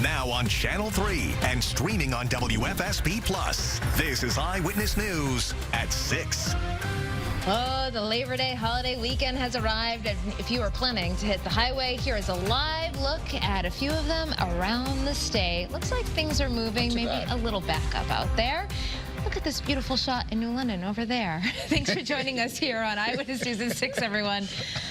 Now on Channel 3 and streaming on WFSB Plus. This is Eyewitness News at 6. Oh, the Labor Day holiday weekend has arrived. If you are planning to hit the highway, here is a live look at a few of them around the state. Looks like things are moving, maybe a little backup out there. Look at this beautiful shot in New London over there. Thanks for joining us here on Eyewitness News at 6, everyone.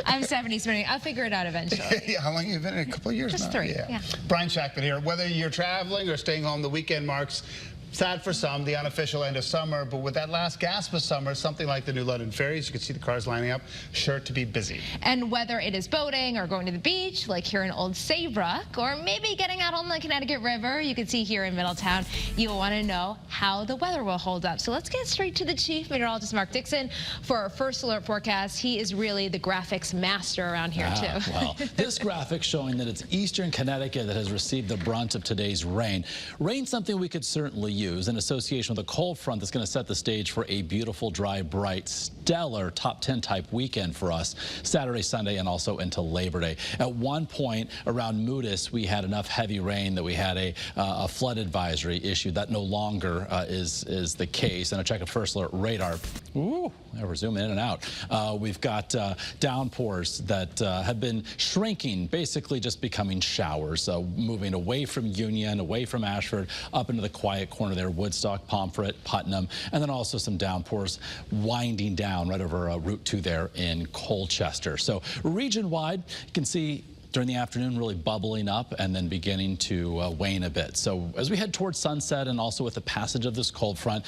I'm Stephanie Simoni. I'll figure it out eventually. Yeah, how long have you been? A couple of years Just now? 3, yeah. Brian Shactman here. Whether you're traveling or staying home, the weekend marks, sad for some, the unofficial end of summer, but with that last gasp of summer, something like the New London ferries, you can see the cars lining up, sure to be busy. And whether it is boating or going to the beach, like here in Old Saybrook, or maybe getting out on the Connecticut River, you can see here in Middletown, you'll want to know how the weather will hold up. So let's get straight to the Chief Meteorologist, Mark Dixon, for our first alert forecast. He is really the graphics master around here, too. Well, this graphic showing that it's eastern Connecticut that has received the brunt of today's rain. Rain's something we could certainly use in association with a cold front that's going to set the stage for a beautiful, dry, bright, stellar top 10 type weekend for us Saturday, Sunday, and also into Labor Day. At one point around Moodus, we had enough heavy rain that we had a flood advisory issued. That no longer is the case. And I check a first alert radar. Ooh, we're zooming in and out. We've got downpours that have been shrinking, basically just becoming showers, moving away from Union, away from Ashford, up into the quiet corner there, Woodstock, Pomfret, Putnam, and then also some downpours winding down right over Route 2 there in Colchester. So region-wide, you can see during the afternoon really bubbling up and then beginning to wane a bit. So as we head towards sunset and also with the passage of this cold front,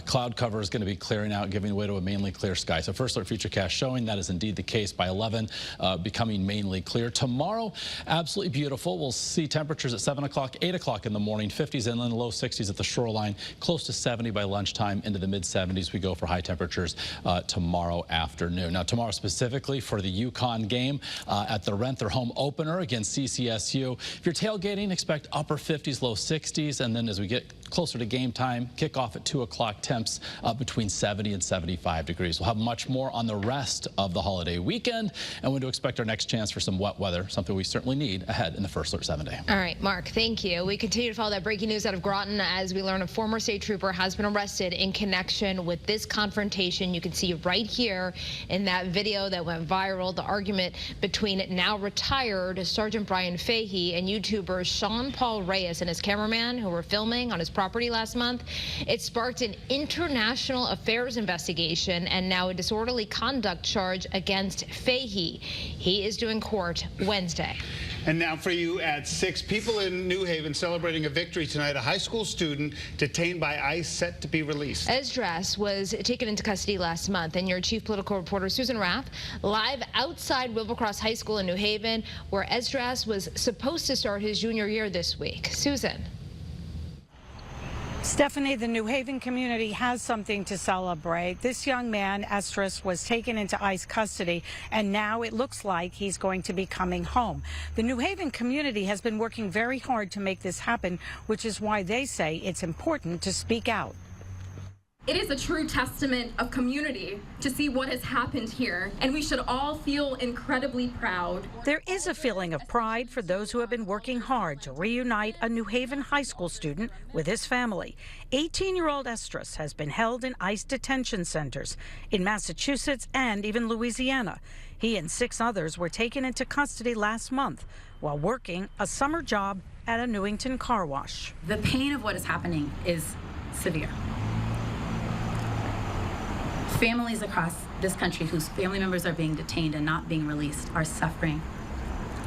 cloud cover is going to be clearing out, giving way to a mainly clear sky. So first alert futurecast showing that is indeed the case by 11, becoming mainly clear. Tomorrow, absolutely beautiful. We'll see temperatures at 7 o'clock, 8 o'clock in the morning, 50s inland, low 60s at the shoreline, close to 70 by lunchtime, into the mid-70s. We go for high temperatures tomorrow afternoon. Now tomorrow specifically for the UConn game at the Rent Their Home opener against CCSU. If you're tailgating, expect upper 50s, low 60s, and then as we get closer to game time, kickoff at 2 o'clock, temps up between 70 and 75 degrees. We'll have much more on the rest of the holiday weekend, and when to expect our next chance for some wet weather, something we certainly need ahead in the first alert 7 day. All right, Mark, thank you. We continue to follow that breaking news out of Groton as we learn a former state trooper has been arrested in connection with this confrontation. You can see right here in that video that went viral, the argument between now retired Sergeant Brian Fahey and YouTuber Sean Paul Reyes and his cameraman who were filming on his property last month. It sparked an international affairs investigation and now a disorderly conduct charge against Fahey. He is due in court Wednesday. And now for you at 6, people in New Haven celebrating a victory tonight. A high school student detained by ICE set to be released. Esdras was taken into custody last month, and your chief political reporter Susan Rath live outside Wilbercross High School in New Haven, where Esdras was supposed to start his junior year this week. Susan. Stephanie, the New Haven community has something to celebrate. This young man, Esdras, was taken into ICE custody, and now it looks like he's going to be coming home. The New Haven community has been working very hard to make this happen, which is why they say it's important to speak out. It is a true testament of community to see what has happened here, and we should all feel incredibly proud. There is a feeling of pride for those who have been working hard to reunite a New Haven high school student with his family. 18-year-old Esdras has been held in ICE detention centers in Massachusetts and even Louisiana. He and 6 others were taken into custody last month while working a summer job at a Newington car wash. The pain of what is happening is severe. Families across this country whose family members are being detained and not being released are suffering.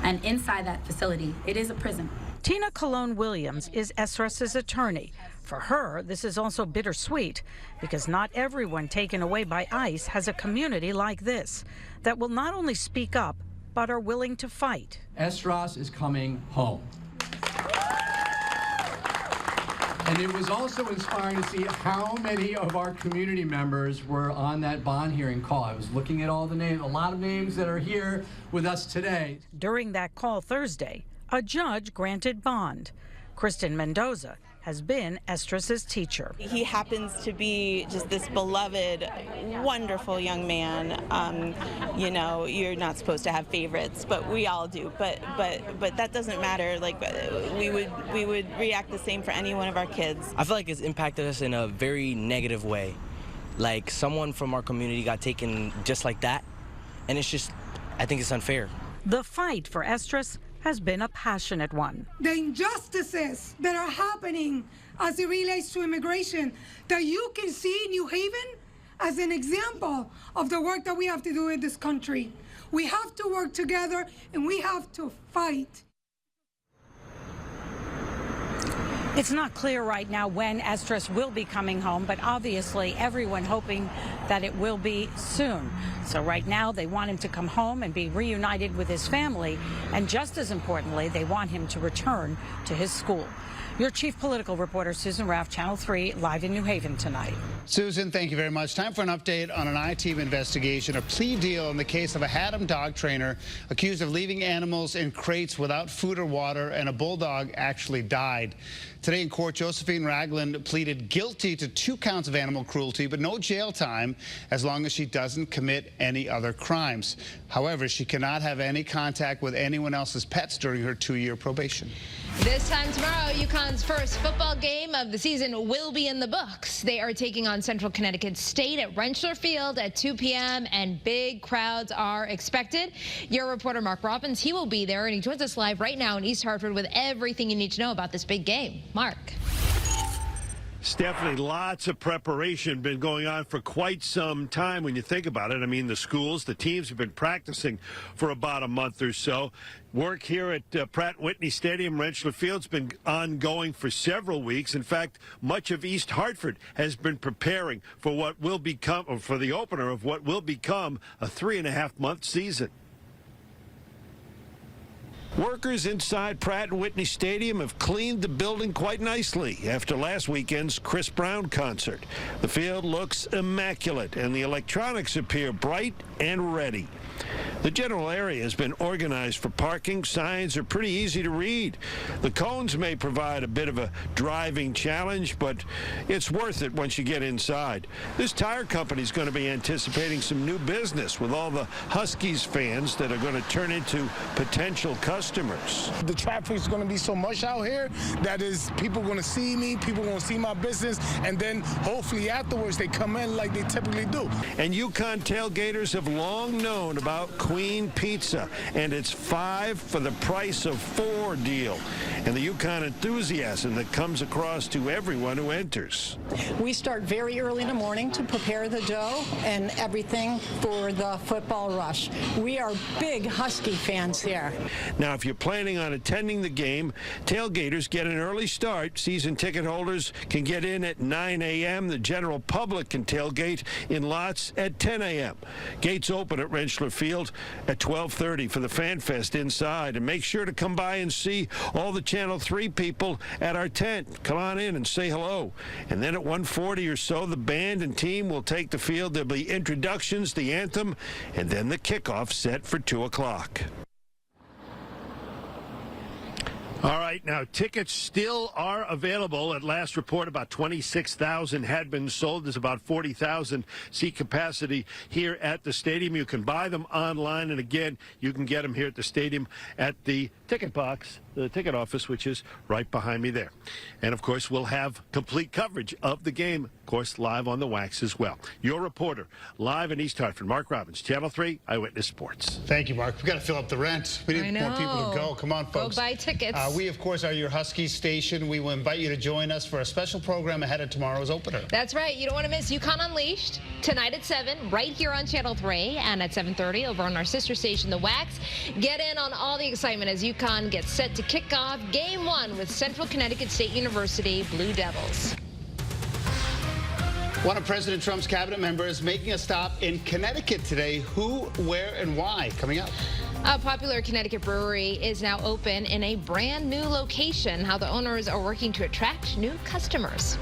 And inside that facility, it is a prison. Tina Colon Williams is Esdras' attorney. For her, this is also bittersweet because not everyone taken away by ICE has a community like this that will not only speak up, but are willing to fight. Esdras is coming home. And it was also inspiring to see how many of our community members were on that bond hearing call. I was looking at all the names, a lot of names that are here with us today. During that call Thursday, a judge granted bond. Kristen Mendoza has been Estras's teacher. He happens to be just this beloved, wonderful young man. You know, you're not supposed to have favorites, but we all do. But that doesn't matter. Like, we would react the same for any one of our kids. I feel like it's impacted us in a very negative way. Like, someone from our community got taken just like that, and it's just, I think it's unfair. The fight for Estras has been a passionate one. The injustices that are happening as it relates to immigration, that you can see New Haven as an example of the work that we have to do in this country. We have to work together and we have to fight. It's not clear right now when Estras will be coming home, but obviously everyone hoping that it will be soon. So right now they want him to come home and be reunited with his family, and just as importantly, they want him to return to his school. Your chief political reporter, Susan Raff, Channel 3, live in New Haven tonight. Susan, thank you very much. Time for an update on an I-Team investigation, a plea deal in the case of a Haddam dog trainer accused of leaving animals in crates without food or water, and a bulldog actually died. Today in court, Josephine Ragland pleaded guilty to 2 counts of animal cruelty, but no jail time as long as she doesn't commit any other crimes. However, she cannot have any contact with anyone else's pets during her 2-year probation. This time tomorrow, UConn's first football game of the season will be in the books. They are taking on Central Connecticut State at Rentschler Field at 2 p.m. and big crowds are expected. Your reporter Mark Robbins, he will be there, and he joins us live right now in East Hartford with everything you need to know about this big game. Mark. Stephanie, lots of preparation been going on for quite some time when you think about it. I mean, the schools, the teams have been practicing for about a month or so. Work here at Pratt & Whitney Stadium, Rentschler Field's been ongoing for several weeks. In fact, much of East Hartford has been preparing for what will become, or for the opener of what will become, a 3.5-month season. Workers inside Pratt & Whitney Stadium have cleaned the building quite nicely after last weekend's Chris Brown concert. The field looks immaculate and the electronics appear bright and ready. The general area has been organized for parking. Signs are pretty easy to read. The cones may provide a bit of a driving challenge, but it's worth it once you get inside. This tire company is going to be anticipating some new business with all the Huskies fans that are going to turn into potential customers. The traffic is going to be so much out here that is people going to see me, people going to see my business, and then hopefully afterwards they come in like they typically do. And UConn tailgaters have long known about Queen Pizza and its 5 for the price of 4 deal, and the UConn enthusiasm that comes across to everyone who enters. We start very early in the morning to prepare the dough and everything for the football rush. We are big Husky fans here. Now, if you're planning on attending the game, tailgaters get an early start. Season ticket holders can get in at 9 a.m. The general public can tailgate in lots at 10 a.m. Gates open at Rentschler Field at 12:30 for the Fan Fest inside. And make sure to come by and see all the Channel 3 people at our tent. Come on in and say hello. And then at 1:40 or so, the band and team will take the field. There'll be introductions, the anthem, and then the kickoff set for 2 o'clock. All right, now tickets still are available. At last report, about 26,000 had been sold. There's about 40,000 seat capacity here at the stadium. You can buy them online, and again, you can get them here at the stadium at the ticket box, the ticket office, which is right behind me there. And of course, we'll have complete coverage of the game, of course, live on the wax as well. Your reporter, live in East Hartford, Mark Robbins, Channel 3, Eyewitness Sports. Thank you, Mark. We've got to fill up the rent. We need more people to go. Come on, folks. Go buy tickets. We, of course, are your Husky station. We will invite you to join us for a special program ahead of tomorrow's opener. That's right. You don't want to miss UConn Unleashed tonight at 7, right here on Channel 3, and at 7:30 over on our sister station, The Wax. Get in on all the excitement as UConn gets set to kick off Game 1 with Central Connecticut State University Blue Devils. One of President Trump's cabinet members making a stop in Connecticut today. Who, where, and why? Coming up. A popular Connecticut brewery is now open in a brand new location. How the owners are working to attract new customers.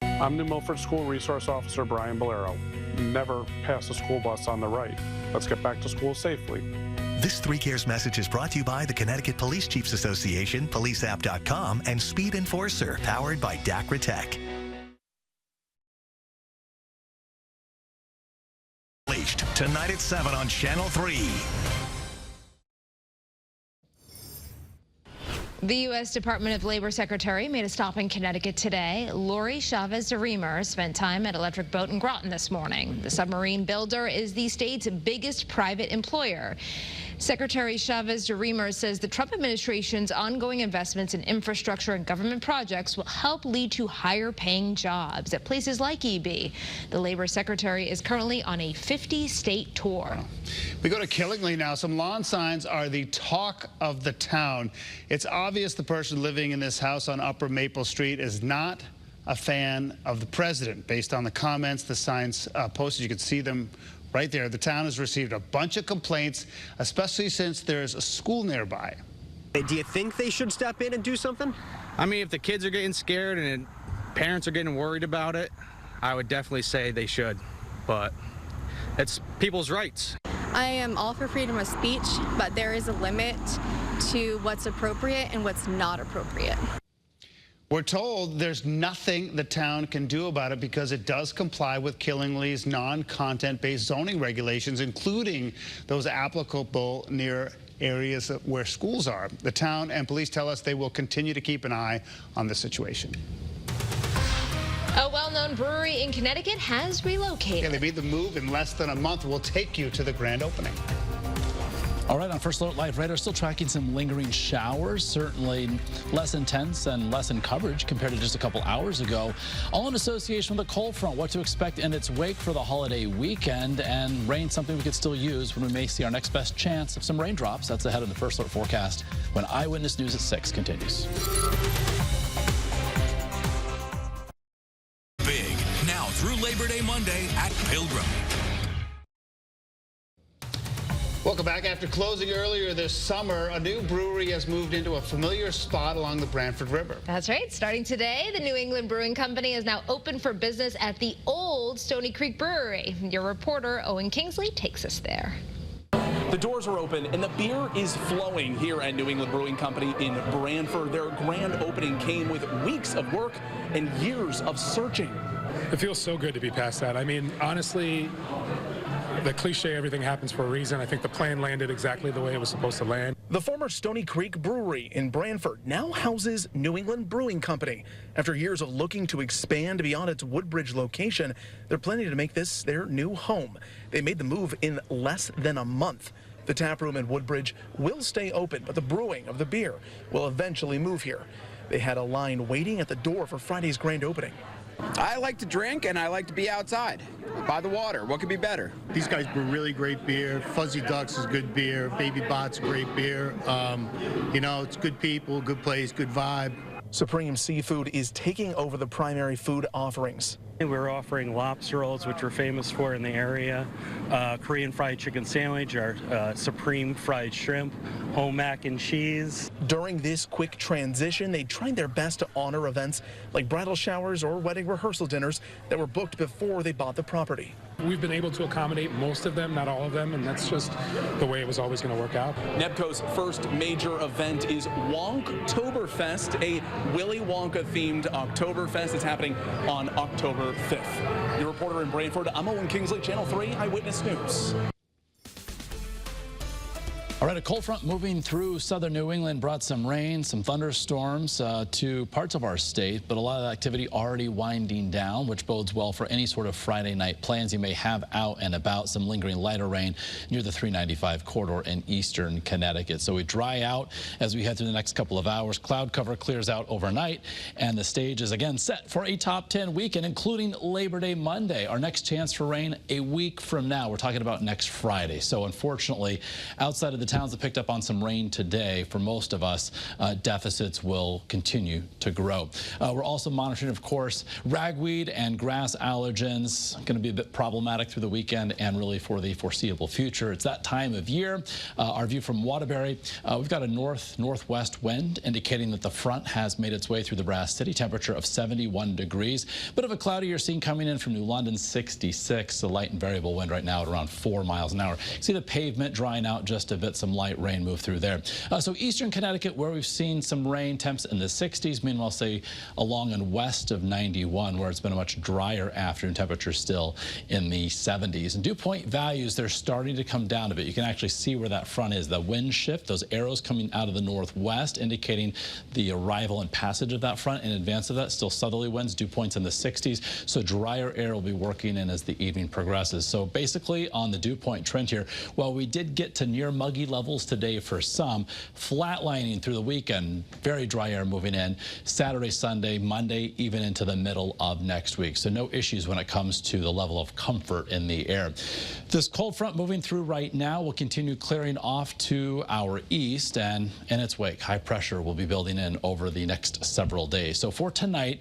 I'm New Milford School Resource Officer Brian Bolero. Never pass a school bus on the right. Let's get back to school safely. This 3 Cares message is brought to you by the Connecticut Police Chiefs Association, policeapp.com, and Speed Enforcer, powered by DACRA Tech. Tonight at 7 on Channel 3. The U.S. Department of Labor Secretary made a stop in Connecticut today. Lori Chavez-Remer spent time at Electric Boat in Groton this morning. The submarine builder is the state's biggest private employer. Secretary Chavez-Remer says the Trump administration's ongoing investments in infrastructure and government projects will help lead to higher-paying jobs at places like EB. The Labor Secretary is currently on a 50-state tour. We go to Killingly now. Some lawn signs are the talk of the town. It's obvious the person living in this house on Upper Maple Street is not a fan of the president. Based on the comments the signs posted, you can see them right there. The town has received a bunch of complaints, especially since there's a school nearby. Do you think they should step in and do something? I mean, if the kids are getting scared and parents are getting worried about it, I would definitely say they should, but it's people's rights. I am all for freedom of speech, but there is a limit to what's appropriate and what's not appropriate. We're told there's nothing the town can do about it because it does comply with Killingly's non-content-based zoning regulations, including those applicable near areas where schools are. The town and police tell us they will continue to keep an eye on the situation. A well-known brewery in Connecticut has relocated. Yeah, they made the move in less than a month. We'll take you to the grand opening. All right, on First Alert Live Radar, still tracking some lingering showers, certainly less intense and less in coverage compared to just a couple hours ago. All in association with a cold front, what to expect in its wake for the holiday weekend, and rain, something we could still use when we may see our next best chance of some raindrops. That's ahead of the First Alert forecast when Eyewitness News at 6 continues. Big, now through Labor Day Monday at Pilgrim. Welcome back. After closing earlier this summer, a new brewery has moved into a familiar spot along the Branford River. That's right. Starting today, the New England Brewing Company is now open for business at the old Stony Creek Brewery. Your reporter, Owen Kingsley, takes us there. The doors are open and the beer is flowing here at New England Brewing Company in Branford. Their grand opening came with weeks of work and years of searching. It feels so good to be past that. I mean, honestly, the cliche, everything happens for a reason. I think the plan landed exactly the way it was supposed to land. The former Stony Creek Brewery in Branford now houses New England Brewing Company. After years of looking to expand beyond its Woodbridge location, they're planning to make this their new home. They made the move in less than a month. The tap room in Woodbridge will stay open, but the brewing of the beer will eventually move here. They had a line waiting at the door for Friday's grand opening. I like to drink and I like to be outside by the water. What could be better? These guys brew really great beer. Fuzzy Ducks is good beer. Baby Bot's great beer. You know, it's good people, good place, good vibe. Supreme Seafood is taking over the primary food offerings. We're offering lobster rolls, which we're famous for in the area, Korean fried chicken sandwich, our supreme fried shrimp, home mac and cheese. During this quick transition, they tried their best to honor events like bridal showers or wedding rehearsal dinners that were booked before they bought the property. We've been able to accommodate most of them, not all of them, and that's just the way it was always going to work out. NEBCO's first major event is Wonktoberfest, a Willy Wonka-themed Oktoberfest. It's happening on October 5th. Your reporter in Branford, I'm Owen Kingsley, Channel 3 Eyewitness News. All right, a cold front moving through southern New England brought some rain, some thunderstorms to parts of our state, but a lot of activity already winding down, which bodes well for any sort of Friday night plans you may have out and about. Some lingering lighter rain near the 395 corridor in eastern Connecticut. So we dry out as we head through the next couple of hours. Cloud cover clears out overnight, and the stage is again set for a top 10 weekend, including Labor Day Monday. Our next chance for rain a week from now. We're talking about next Friday. So unfortunately, outside of the towns that picked up on some rain today, for most of us, deficits will continue to grow. We're also monitoring, of course, ragweed and grass allergens. Going to be a bit problematic through the weekend and really for the foreseeable future. It's that time of year. Our view from Waterbury, we've got a north-northwest wind indicating that the front has made its way through the Brass City. Temperature of 71 degrees. Bit of a cloudier scene coming in from New London, 66. A light and variable wind right now at around 4 miles an hour. See the pavement drying out just a bit. some light rain move through there. So eastern Connecticut, where we've seen some rain, temps in the 60s. Meanwhile, say along and west of 91, where it's been a much drier afternoon, temperature still in the 70s. And dew point values, they're starting to come down a bit. You can actually see where that front is. The wind shift, those arrows coming out of the northwest, indicating the arrival and passage of that front. In advance of that, still southerly winds, dew points in the 60s. So drier air will be working in as the evening progresses. So basically on the dew point trend here, while we did get to near muggy levels today for some, flatlining through the weekend, very dry air moving in Saturday, Sunday, Monday, even into the middle of next week. So no issues when it comes to the level of comfort in the air. This cold front moving through right now will continue clearing off to our east, and in its wake, high pressure will be building in over the next several days. So for tonight,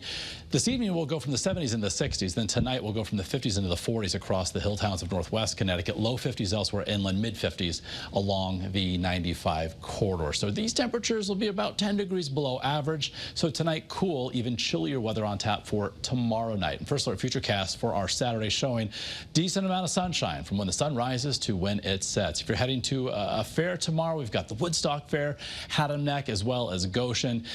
this evening we'll go from the 70s into the 60s. Then tonight we'll go from the 50s into the 40s across the hill towns of northwest Connecticut. Low 50s elsewhere inland, mid 50s along the 95 corridor. So these temperatures will be about 10 degrees below average. So tonight, cool, even chillier weather on tap for tomorrow night. And first alert futurecast for our Saturday showing decent amount of sunshine from when the sun rises to when it sets. If you're heading to a fair tomorrow, we've got the Woodstock Fair, Haddam Neck, as well as Goshen.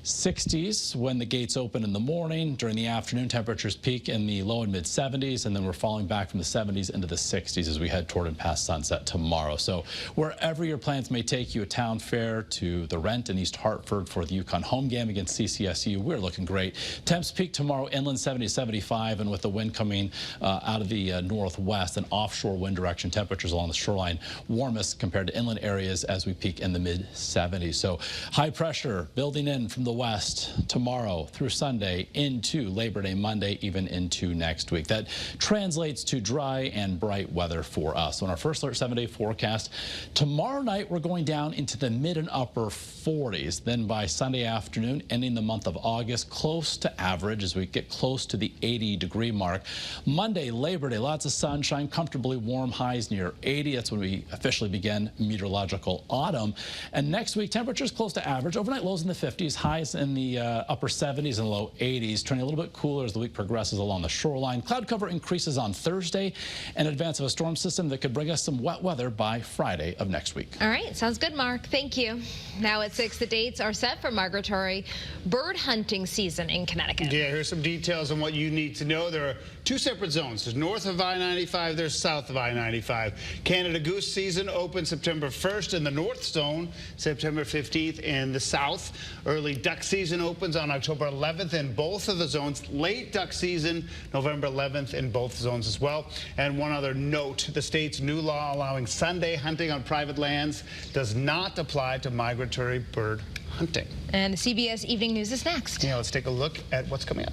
60s when the gates open in the morning. During the afternoon, temperatures peak in the low and mid 70s, and then we're falling back from the 70s into the 60s as we head toward and past sunset tomorrow. So wherever your plans may take you, a town fair to the Rent in East Hartford for the UConn home game against CCSU, we're looking great. Temps peak tomorrow inland 70 to 75, and with the wind coming out of the northwest and offshore wind direction, temperatures along the shoreline warmest compared to inland areas as we peak in the mid 70s. So high pressure building in from the west tomorrow through Sunday into Labor Day Monday, even into next week. That translates to dry and bright weather for us. So in our first alert 7-day forecast, tomorrow night we're going down into the mid and upper 40s. Then by Sunday afternoon, ending the month of August, close to average as we get close to the 80-degree mark. Monday, Labor Day, lots of sunshine, comfortably warm, highs near 80. That's when we officially begin meteorological autumn. And next week, temperatures close to average. Overnight lows in the 50s, highs in the upper 70s and low 80s, turning a little bit cooler as the week progresses along the shoreline. Cloud cover increases on Thursday in advance of a storm system that could bring us some wet weather by Friday of next week. All right, sounds good, Mark. Thank you. Now at 6, the dates are set for migratory bird hunting season in Connecticut. Yeah, here's some details on what you need to know. There are two separate zones. There's north of I-95, there's south of I-95. Canada goose season opens September 1st in the north zone, September 15th in the south. Early duck season opens on October 11th in both of the zones. Late duck season, November 11th in both zones as well. And one other note, the state's new law allowing Sunday hunting on private lands does not apply to migratory bird hunting. And the CBS Evening News is next. Yeah, let's take a look at what's coming up.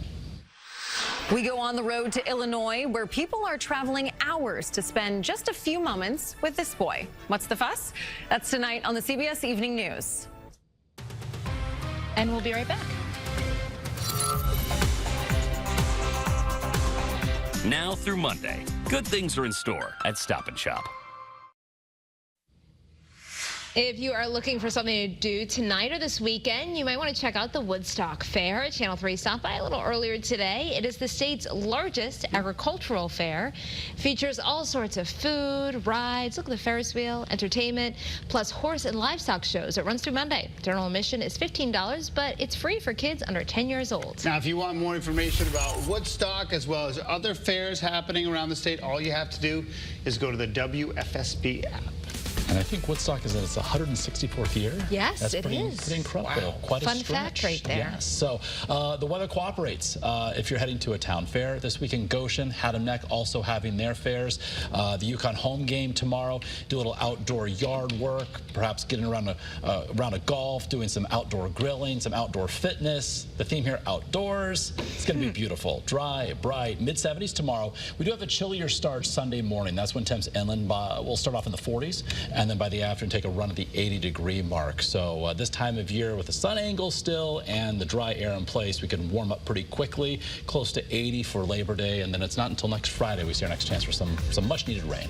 We go on the road to Illinois, where people are traveling hours to spend just a few moments with this boy. What's the fuss? That's tonight on the CBS Evening News. And we'll be right back. Now through Monday, good things are in store at Stop & Shop. If you are looking for something to do tonight or this weekend, you might want to check out the Woodstock Fair. Channel 3 stopped by a little earlier today. It is the state's largest agricultural fair. Features all sorts of food, rides, look at the Ferris wheel, entertainment, plus horse and livestock shows. It runs through Monday. General admission is $15, but it's free for kids under 10 years old. Now, if you want more information about Woodstock as well as other fairs happening around the state, all you have to do is go to the WFSB app. And I think Woodstock is in its 164th year. Yes, That's it pretty, is. Pretty incredible. Wow. Quite a Fun stretch. fact right there. Yes. So the weather cooperates if you're heading to a town fair this week in Goshen. Haddam Neck also having their fairs. The UConn home game tomorrow. Do a little outdoor yard work, perhaps getting around a round of golf, doing some outdoor grilling, some outdoor fitness. The theme here, outdoors. It's going to be beautiful. Dry, bright, mid-70s tomorrow. We do have a chillier start Sunday morning. That's when temps inland will start off in the 40s, and then by the afternoon take a run at the 80-degree mark. So this time of year with the sun angle still and the dry air in place, we can warm up pretty quickly, close to 80 for Labor Day, and then it's not until next Friday we see our next chance for some much-needed rain.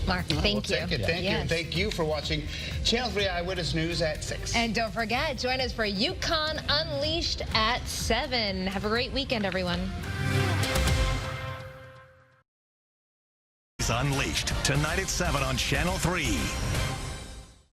Mark, thank you. Thank you. And thank you for watching Channel 3 Eyewitness News at 6. And don't forget, join us for UConn Unleashed at 7. Have a great weekend, everyone. Unleashed tonight at 7 on Channel 3.